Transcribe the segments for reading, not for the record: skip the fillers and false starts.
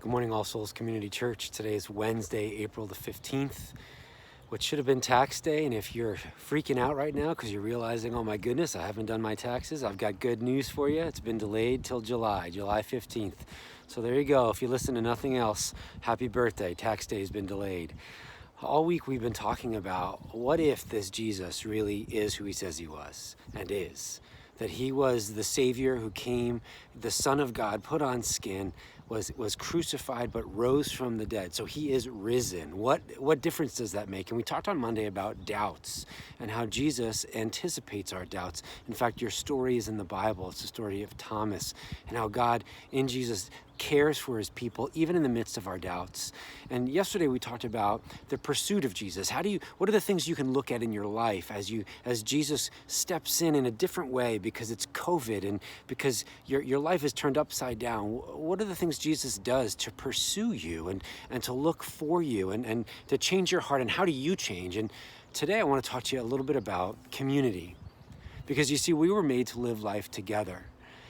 Good morning, All Souls Community Church. Today is Wednesday, April the 15th, which should have been tax day. And if you're freaking out right now because you're realizing, oh my goodness, I haven't done my taxes, I've got good news for you. It's been delayed till July 15th. So there you go. If you listen to nothing else, happy birthday. Tax day has been delayed. All week we've been talking about what if this Jesus really is who he says he was and is. That he was the Savior who came, the Son of God, put on skin, was crucified but rose from the dead. So he is risen. What difference does that make? And we talked on Monday about doubts and how Jesus anticipates our doubts. In fact, your story is in the Bible. It's the story of Thomas and how God in Jesus cares for his people even in the midst of our doubts. And yesterday we talked about the pursuit of Jesus. What are the things you can look at in your life as Jesus steps in a different way because it's COVID and because your life is turned upside down? What are the things Jesus does to pursue you and to look for you and to change your heart? And how do you change? And today I want to talk to you a little bit about community, because you see, we were made to live life together.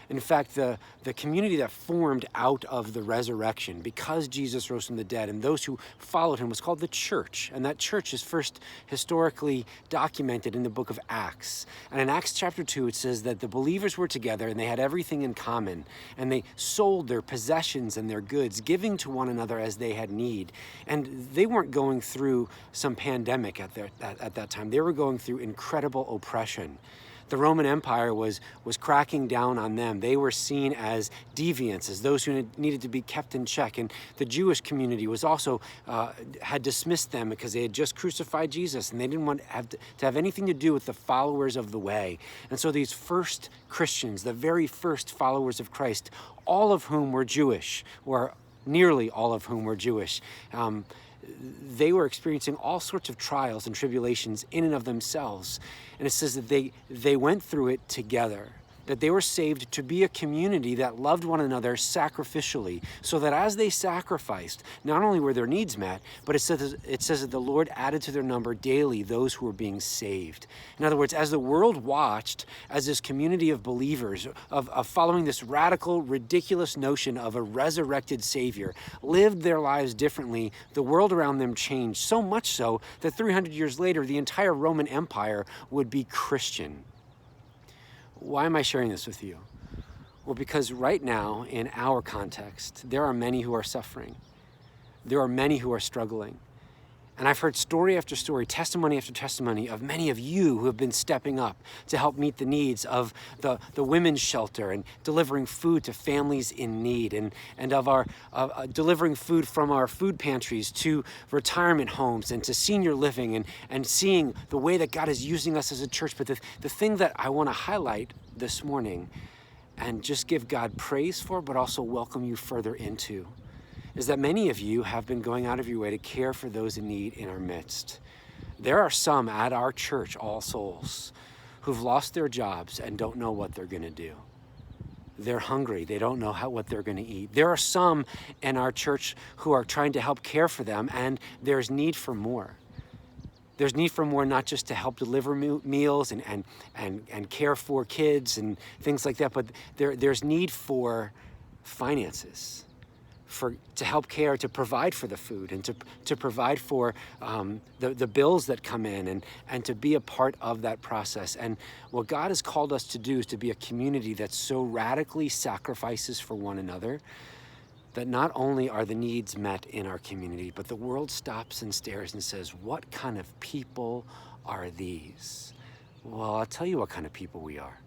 In fact, the community that formed out of the resurrection because Jesus rose from the dead and those who followed him was called the church. And that church is first historically documented in the book of Acts. And in Acts chapter 2, it says that the believers were together and they had everything in common. And they sold their possessions and their goods, giving to one another as they had need. And they weren't going through some pandemic at that time. They were going through incredible oppression. The Roman Empire was cracking down on them. They were seen as deviants, as those who needed to be kept in check. And the Jewish community was also had dismissed them because they had just crucified Jesus and they didn't want to have anything to do with the followers of the way. And so these first Christians, the very first followers of Christ, all of whom were Jewish, or nearly all of whom were Jewish, they were experiencing all sorts of trials and tribulations in and of themselves. And it says that they went through it together, that they were saved to be a community that loved one another sacrificially, so that as they sacrificed, not only were their needs met, but it says that the Lord added to their number daily those who were being saved. In other words, as the world watched, as this community of believers, of following this radical, ridiculous notion of a resurrected Savior, lived their lives differently, the world around them changed, so much so that 300 years later, the entire Roman Empire would be Christian. Why am I sharing this with you? Well, because right now, in our context, there are many who are suffering. There are many who are struggling. And I've heard story after story, testimony after testimony of many of you who have been stepping up to help meet the needs of the women's shelter and delivering food to families in need and of our delivering food from our food pantries to retirement homes and to senior living and seeing the way that God is using us as a church. But the thing that I want to highlight this morning and just give God praise for, but also welcome you further into, is that many of you have been going out of your way to care for those in need in our midst. There are some at our church, All Souls, who've lost their jobs and don't know what they're going to do. They're hungry. They don't know what they're going to eat. There are some in our church who are trying to help care for them, and there's need for more. There's need for more, not just to help deliver meals and care for kids and things like that, but there's need for finances, to help care, to provide for the food and to provide for the bills that come in and to be a part of that process. And what God has called us to do is to be a community that so radically sacrifices for one another that not only are the needs met in our community, but the world stops and stares and says, what kind of people are these? Well, I'll tell you what kind of people we are.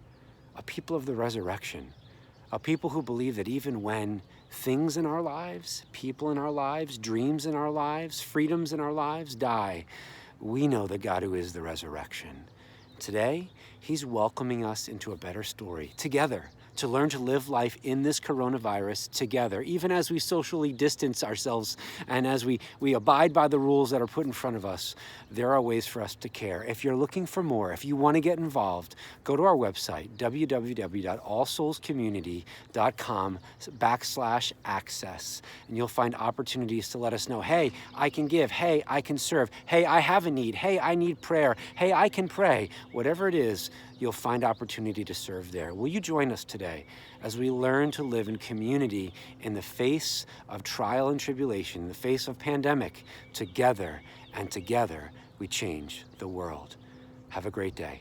A people of the resurrection. A people who believe that even when things in our lives, people in our lives, dreams in our lives, freedoms in our lives die, we know the God who is the resurrection. Today, he's welcoming us into a better story together, to learn to live life in this coronavirus together, even as we socially distance ourselves and as we abide by the rules that are put in front of us. There are ways for us to care. If you're looking for more, if you want to get involved, go to our website, www.allsoulscommunity.com/access, and you'll find opportunities to let us know, hey, I can give, hey, I can serve, hey, I have a need, hey, I need prayer, hey, I can pray. Whatever it is, you'll find opportunity to serve there. Will you join us today as we learn to live in community in the face of trial and tribulation, in the face of pandemic, together, and together we change the world. Have a great day.